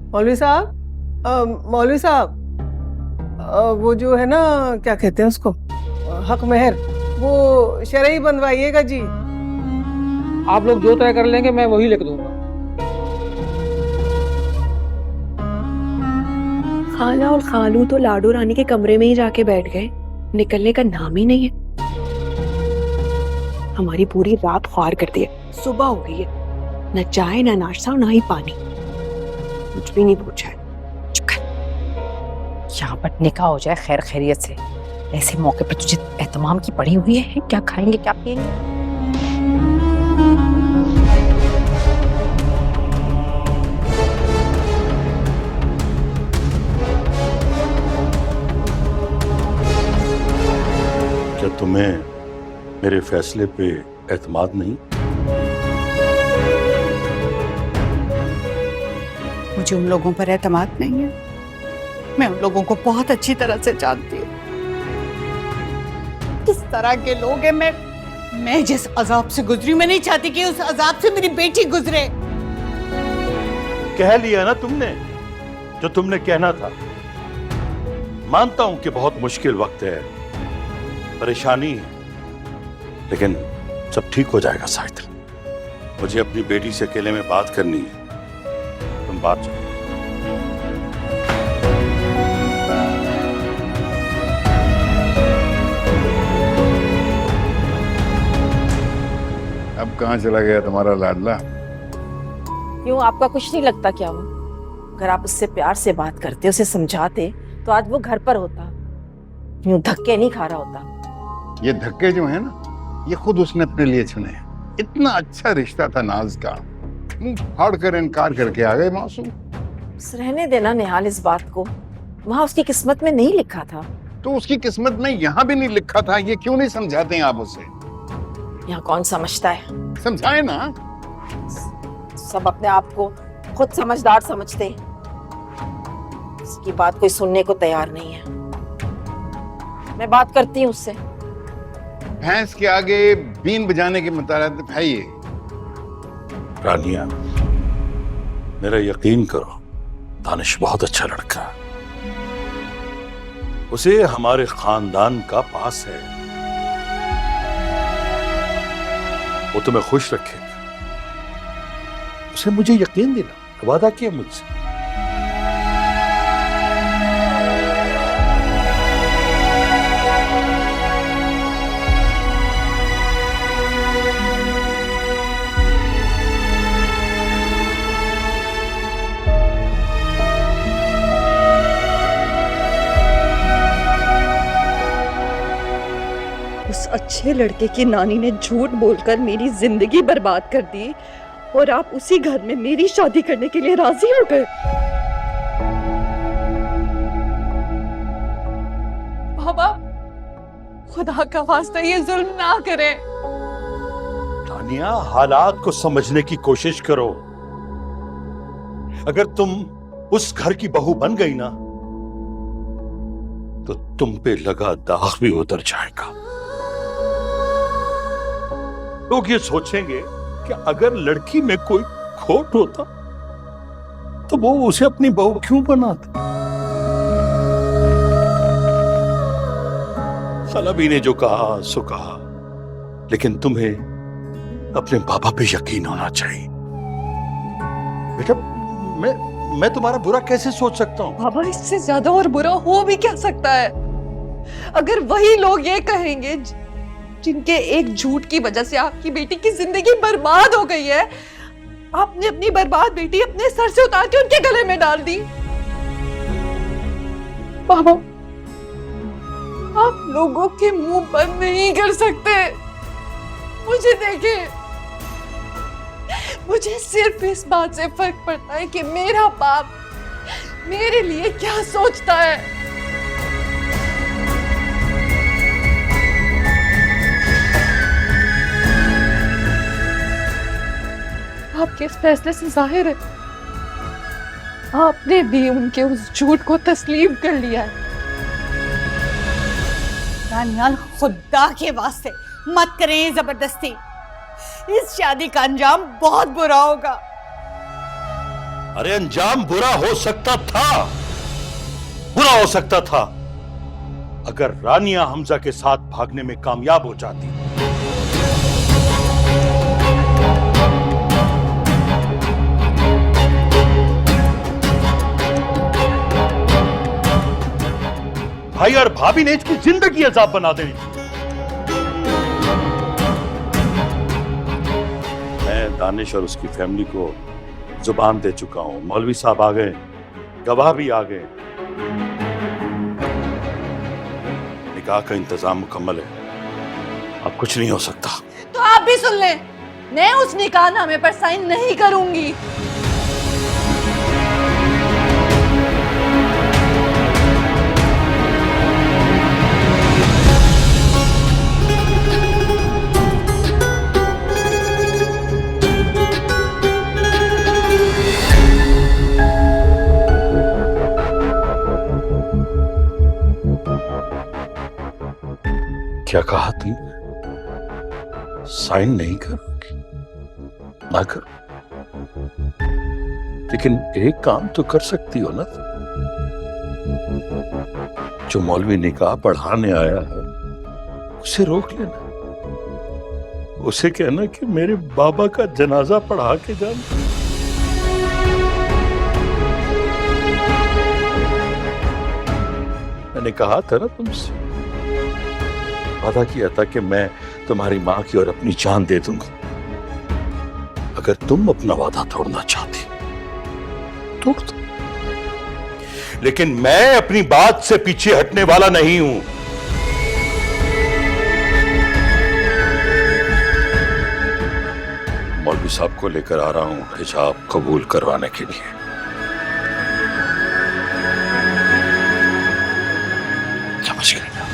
मौलवी साहब, मौलवी साहब, वो जो है ना, क्या कहते हैं उसको, हक मेहर, वो शरई बनवाइएगा जी। आप लोग जो तय कर लेंगे मैं वही लिख दूंगा। खाला और खालू तो लाडो रानी के कमरे में ही जाके बैठ गए, निकलने का नाम ही नहीं है। हमारी पूरी रात ख्वार कर दी है। सुबह हो गई है, न चाय न नाश्ता ना ही पानी, कुछ भी नहीं पूछा है। यहाँ पर निकाह हो जाए खैर खैरियत से, ऐसे मौके पर तुझे एहतमाम की पड़ी हुई है। क्या खाएंगे क्या पिएंगे? क्या तुम्हें मेरे फैसले पे एतमाद नहीं? मुझे उन लोगों पर एतमाद नहीं है। मैं उन लोगों को बहुत अच्छी तरह से जानती हूँ, किस तरह के लोग हैं। मैं जिस अजाब से गुजरी, मैं नहीं चाहती कि उस अजाब से मेरी बेटी गुजरे। कह लिया ना तुमने जो तुमने कहना था। मानता हूं कि बहुत मुश्किल वक्त है, परेशानी है, लेकिन सब ठीक हो जाएगा शायद। मुझे अपनी बेटी से अकेले में बात करनी है। तुम बात करो। अब कहाँ चला गया तुम्हारा लाडला? क्यों, आपका कुछ नहीं लगता क्या? वो अगर आप उससे प्यार से बात करते, उसे समझाते, तो आज वो घर पर होता, यूं धक्के नहीं खा रहा होता। ये धक्के जो है ना, ये खुद उसने अपने लिए चुने हैं। इतना अच्छा रिश्ता था नाज का, मुंह फाड़ कर इनकार करके आ गए मासूम। बस रहने देना निहाल इस बात को, वहां उसकी किस्मत में नहीं लिखा था। तो उसकी किस्मत में यहाँ भी नहीं लिखा था, ये क्यों नहीं समझाते हैं आप उसे? यहाँ कौन समझता है? समझाए ना। सब अपने आप को खुद समझदार समझते हैं, इसकी बात कोई सुनने को तैयार नहीं है। मैं बात करती हूँ उससे। भैंस के आगे बीन बजाने के मुताबिक है ये। रानिया, मेरा यकीन करो, दानिश बहुत अच्छा लड़का है। उसे हमारे खानदान का पास है, वो तुम्हें खुश रखेगा। उसे मुझे यकीन दिला, वादा किया मुझसे। उस अच्छे लड़के की नानी ने झूठ बोलकर मेरी जिंदगी बर्बाद कर दी और आप उसी घर में मेरी शादी करने के लिए राजी हो गए। बाबा, खुदा का वास्ता ये जुल्म ना करें। तानिया, हालात को समझने की कोशिश करो। अगर तुम उस घर की बहू बन गई ना, तो तुम पे लगा दाग भी उतर जाएगा। लोग ये सोचेंगे कि अगर लड़की में कोई खोट होता तो वो उसे अपनी बहू क्यों बनाता। खलबी ने जो कहा सो कहा, लेकिन तुम्हें अपने बाबा पे यकीन होना चाहिए। बेटा, मैं तुम्हारा बुरा कैसे सोच सकता हूँ? बाबा, इससे ज्यादा और बुरा हो भी क्या सकता है? अगर वही लोग ये कहेंगे जिनके एक झूठ की वजह से आपकी बेटी की जिंदगी बर्बाद हो गई है, आपने अपनी बर्बाद बेटी अपने सर से उतार के उनके गले में डाल दी। बाबा, आप लोगों के मुंह बंद नहीं कर सकते। मुझे देखें, मुझे सिर्फ इस बात से फर्क पड़ता है कि मेरा बाप मेरे लिए क्या सोचता है। आपके इस फैसले से जाहिर है आपने भी उनके उस झूठ को तस्लीम कर लिया है। दानियाल, खुदा के वास्ते मत करें ये जबरदस्ती। इस शादी का अंजाम बहुत बुरा होगा। अरे अंजाम बुरा हो सकता था, बुरा हो सकता था अगर रानिया हमजा के साथ भागने में कामयाब हो जाती। भाई और भाभी ने इसकी जिंदगी अजाब बना देनी थी। मैं दानिश और उसकी फैमिली को जुबान दे चुका हूं। मौलवी साहब आ गए, गवाह भी आ गए, निकाह का इंतजाम मुकम्मल है, अब कुछ नहीं हो सकता। तो आप भी सुन लें, मैं उस निकाहनामे पर साइन नहीं करूंगी। क्या कहा तुम? साइन नहीं करोगी? ना करो, लेकिन एक काम तो कर सकती हो ना। जो मौलवी निकाह पढ़ाने आया है उसे रोक लेना, उसे कहना कि मेरे बाबा का जनाजा पढ़ा के जाना। मैंने कहा था ना तुमसे, वादा किया था कि मैं तुम्हारी मां की और अपनी जान दे दूंगा अगर तुम अपना वादा तोड़ना चाहती। तोड़ दो, लेकिन मैं अपनी बात से पीछे हटने वाला नहीं हूं। मौलवी साहब को लेकर आ रहा हूं हिजाब कबूल करवाने के लिए। समझ गए ना?